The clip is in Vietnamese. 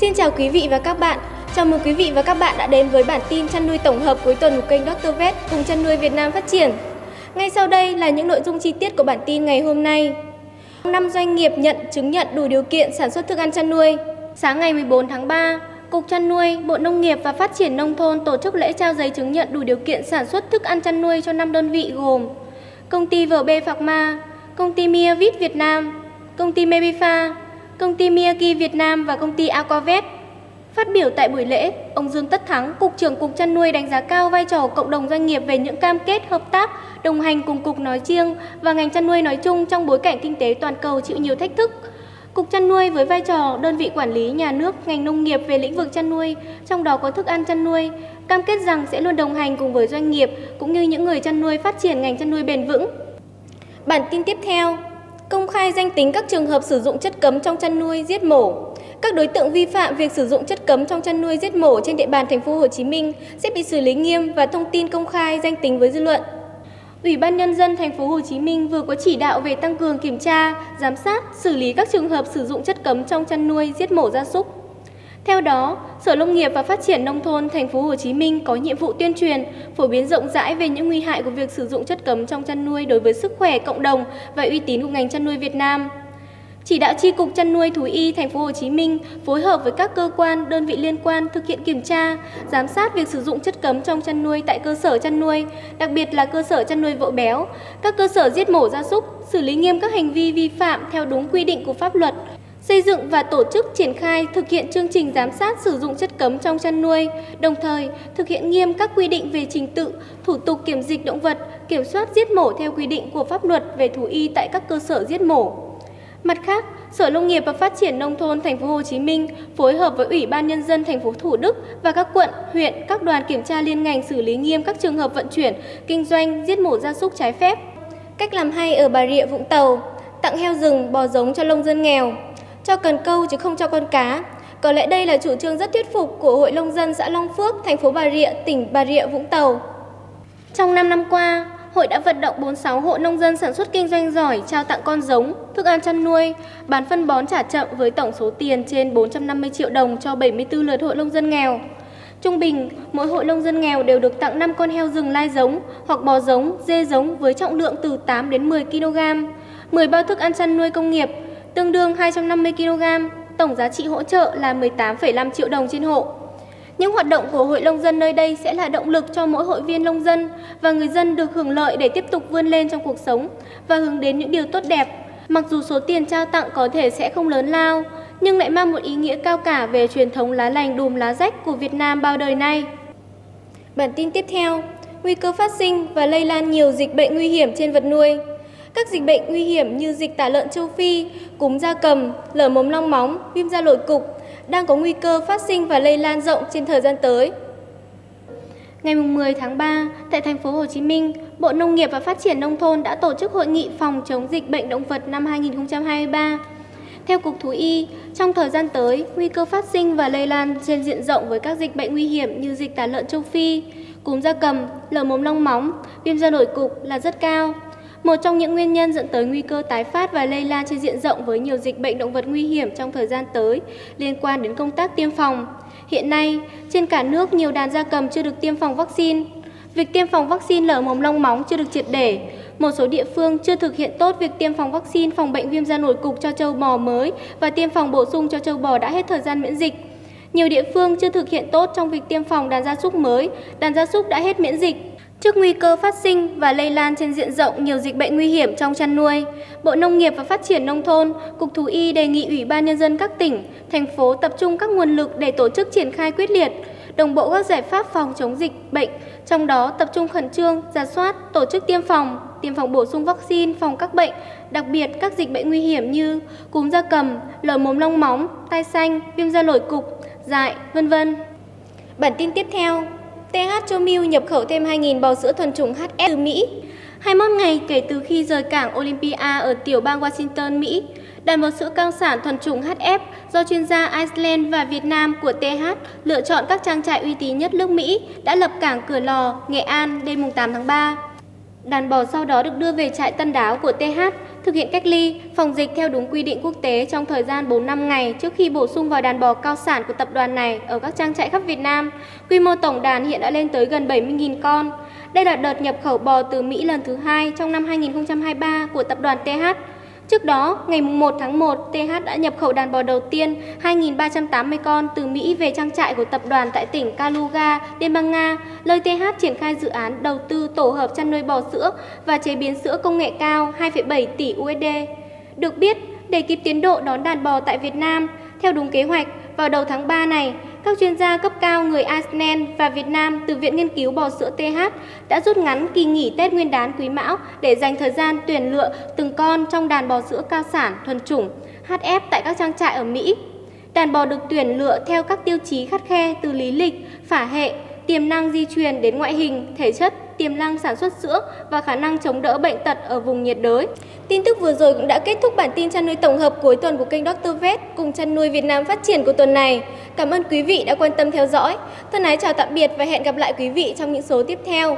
Xin chào quý vị và các bạn. Chào mừng quý vị và các bạn đã đến với bản tin chăn nuôi tổng hợp cuối tuần của kênh Dr. Vet cùng chăn nuôi Việt Nam phát triển. Ngay sau đây là những nội dung chi tiết của bản tin ngày hôm nay. 5 doanh nghiệp nhận chứng nhận đủ điều kiện sản xuất thức ăn chăn nuôi. Sáng ngày 14 tháng 3, Cục Chăn nuôi, Bộ Nông nghiệp và Phát triển Nông thôn tổ chức lễ trao giấy chứng nhận đủ điều kiện sản xuất thức ăn chăn nuôi cho 5 đơn vị gồm Công ty VB Pharma, Công ty Miavit Việt Nam, Công ty Mebipha, Công ty Miyagi Việt Nam và Công ty Aquavet. Phát biểu tại buổi lễ, ông Dương Tất Thắng, Cục trưởng Cục Chăn nuôi đánh giá cao vai trò của cộng đồng doanh nghiệp về những cam kết hợp tác, đồng hành cùng Cục nói riêng và ngành chăn nuôi nói chung trong bối cảnh kinh tế toàn cầu chịu nhiều thách thức. Cục Chăn nuôi với vai trò đơn vị quản lý nhà nước ngành nông nghiệp về lĩnh vực chăn nuôi, trong đó có thức ăn chăn nuôi, cam kết rằng sẽ luôn đồng hành cùng với doanh nghiệp cũng như những người chăn nuôi phát triển ngành chăn nuôi bền vững. Bản tin tiếp theo, công khai danh tính các trường hợp sử dụng chất cấm trong chăn nuôi, giết mổ. Các đối tượng vi phạm việc sử dụng chất cấm trong chăn nuôi giết mổ trên địa bàn thành phố Hồ Chí Minh sẽ bị xử lý nghiêm và thông tin công khai danh tính với dư luận. Ủy ban Nhân dân thành phố Hồ Chí Minh vừa có chỉ đạo về tăng cường kiểm tra, giám sát, xử lý các trường hợp sử dụng chất cấm trong chăn nuôi giết mổ gia súc. Theo đó, Sở Nông nghiệp và Phát triển Nông thôn thành phố Hồ Chí Minh có nhiệm vụ tuyên truyền, phổ biến rộng rãi về những nguy hại của việc sử dụng chất cấm trong chăn nuôi đối với sức khỏe cộng đồng và uy tín của ngành chăn nuôi Việt Nam. Chỉ đạo Chi cục Chăn nuôi Thú y thành phố Hồ Chí Minh phối hợp với các cơ quan, đơn vị liên quan thực hiện kiểm tra, giám sát việc sử dụng chất cấm trong chăn nuôi tại cơ sở chăn nuôi, đặc biệt là cơ sở chăn nuôi vỗ béo, các cơ sở giết mổ gia súc, xử lý nghiêm các hành vi vi phạm theo đúng quy định của pháp luật. Xây dựng và tổ chức triển khai thực hiện chương trình giám sát sử dụng chất cấm trong chăn nuôi, đồng thời thực hiện nghiêm các quy định về trình tự, thủ tục kiểm dịch động vật, kiểm soát giết mổ theo quy định của pháp luật về thú y tại các cơ sở giết mổ. Mặt khác, Sở Nông nghiệp và Phát triển Nông thôn thành phố Hồ Chí Minh phối hợp với Ủy ban Nhân dân thành phố Thủ Đức và các quận, huyện, các đoàn kiểm tra liên ngành xử lý nghiêm các trường hợp vận chuyển, kinh doanh, giết mổ gia súc trái phép. Cách làm hay ở Bà Rịa, Vũng Tàu, tặng heo rừng, bò giống cho nông dân nghèo. Cho cần câu chứ không cho con cá. Có lẽ đây là chủ trương rất thuyết phục của Hội nông dân xã Long Phước, thành phố Bà Rịa, tỉnh Bà Rịa, Vũng Tàu. Trong 5 năm qua, Hội đã vận động 46 hộ nông dân sản xuất kinh doanh giỏi trao tặng con giống, thức ăn chăn nuôi, bán phân bón trả chậm với tổng số tiền trên 450 triệu đồng cho 74 lượt hộ nông dân nghèo. Trung bình, mỗi hộ nông dân nghèo đều được tặng 5 con heo rừng lai giống hoặc bò giống, dê giống với trọng lượng từ 8 đến 10 kg, 10 bao thức ăn chăn nuôi công nghiệp, tương đương 250 kg, tổng giá trị hỗ trợ là 18,5 triệu đồng trên hộ. Những hoạt động của Hội nông dân nơi đây sẽ là động lực cho mỗi hội viên nông dân và người dân được hưởng lợi để tiếp tục vươn lên trong cuộc sống và hướng đến những điều tốt đẹp. Mặc dù số tiền trao tặng có thể sẽ không lớn lao, nhưng lại mang một ý nghĩa cao cả về truyền thống lá lành đùm lá rách của Việt Nam bao đời nay. Bản tin tiếp theo, nguy cơ phát sinh và lây lan nhiều dịch bệnh nguy hiểm trên vật nuôi. Các dịch bệnh nguy hiểm như dịch tả lợn châu Phi, cúm gia cầm, lở mồm long móng, viêm da lội cục đang có nguy cơ phát sinh và lây lan rộng trên thời gian tới. Ngày 10 tháng 3, tại thành phố Hồ Chí Minh, Bộ Nông nghiệp và Phát triển Nông thôn đã tổ chức hội nghị phòng chống dịch bệnh động vật năm 2023. Theo Cục Thú y, trong thời gian tới, nguy cơ phát sinh và lây lan trên diện rộng với các dịch bệnh nguy hiểm như dịch tả lợn châu Phi, cúm gia cầm, lở mồm long móng, viêm da nổi cục là rất cao. Một trong những nguyên nhân dẫn tới nguy cơ tái phát và lây lan trên diện rộng với nhiều dịch bệnh động vật nguy hiểm trong thời gian tới liên quan đến công tác tiêm phòng. Hiện nay, trên cả nước nhiều đàn gia cầm chưa được tiêm phòng vaccine. Việc tiêm phòng vaccine lở mồm long móng chưa được triệt để. Một số địa phương chưa thực hiện tốt việc tiêm phòng vaccine phòng bệnh viêm da nổi cục cho trâu bò mới và tiêm phòng bổ sung cho trâu bò đã hết thời gian miễn dịch. Nhiều địa phương chưa thực hiện tốt trong việc tiêm phòng đàn gia súc mới, đàn gia súc đã hết miễn dịch. Trước nguy cơ phát sinh và lây lan trên diện rộng nhiều dịch bệnh nguy hiểm trong chăn nuôi, Bộ Nông nghiệp và Phát triển Nông thôn, Cục Thú y đề nghị Ủy ban Nhân dân các tỉnh, thành phố tập trung các nguồn lực để tổ chức triển khai quyết liệt, đồng bộ các giải pháp phòng chống dịch bệnh, trong đó tập trung khẩn trương, rà soát, tổ chức tiêm phòng bổ sung vaccine phòng các bệnh, đặc biệt các dịch bệnh nguy hiểm như cúm gia cầm, lở mồm long móng, tai xanh, viêm da nổi cục, dại, v.v. Bản tin tiếp theo, TH cho Milk nhập khẩu thêm 2.000 bò sữa thuần chủng HF từ Mỹ. 21 ngày kể từ khi rời cảng Olympia ở tiểu bang Washington, Mỹ, đàn bò sữa cao sản thuần chủng HF do chuyên gia Iceland và Việt Nam của TH lựa chọn các trang trại uy tín nhất nước Mỹ đã lập cảng Cửa Lò, Nghệ An đêm 8 tháng 3. Đàn bò sau đó được đưa về trại Tân Đáo của TH thực hiện cách ly, phòng dịch theo đúng quy định quốc tế trong thời gian 4-5 ngày trước khi bổ sung vào đàn bò cao sản của tập đoàn này ở các trang trại khắp Việt Nam. Quy mô tổng đàn hiện đã lên tới gần 70.000 con. Đây là đợt nhập khẩu bò từ Mỹ lần thứ 2 trong năm 2023 của tập đoàn TH. Trước đó, ngày 1 tháng 1, TH đã nhập khẩu đàn bò đầu tiên 2.380 con từ Mỹ về trang trại của tập đoàn tại tỉnh Kaluga, Liên bang Nga, nơi TH triển khai dự án đầu tư tổ hợp chăn nuôi bò sữa và chế biến sữa công nghệ cao 2,7 tỷ USD. Được biết, để kịp tiến độ đón đàn bò tại Việt Nam, theo đúng kế hoạch, vào đầu tháng 3 này, các chuyên gia cấp cao người Iceland và Việt Nam từ Viện Nghiên cứu Bò sữa TH đã rút ngắn kỳ nghỉ Tết Nguyên đán Quý Mão để dành thời gian tuyển lựa từng con trong đàn bò sữa cao sản thuần chủng HF tại các trang trại ở Mỹ. Đàn bò được tuyển lựa theo các tiêu chí khắt khe từ lý lịch, phả hệ, tiềm năng di truyền đến ngoại hình, thể chất, tiềm năng sản xuất sữa và khả năng chống đỡ bệnh tật ở vùng nhiệt đới. Tin tức vừa rồi cũng đã kết thúc bản tin chăn nuôi tổng hợp cuối tuần của kênh Dr. Vet cùng chăn nuôi Việt Nam phát triển của tuần này. Cảm ơn quý vị đã quan tâm theo dõi. Thân ái chào tạm biệt và hẹn gặp lại quý vị trong những số tiếp theo.